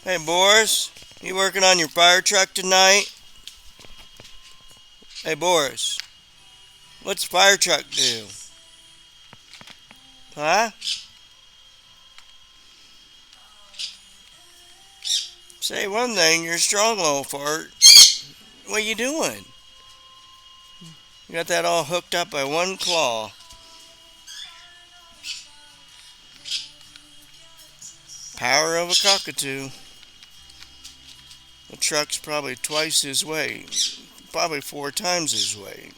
Hey, Boris, you working on your fire truck tonight? Hey, Boris, what's the fire truck do? Huh? Say one thing, you're a strong little fart. What you doing? You got that all hooked up by one claw. Power of a cockatoo. The truck's probably twice his weight. Probably 4 times his weight.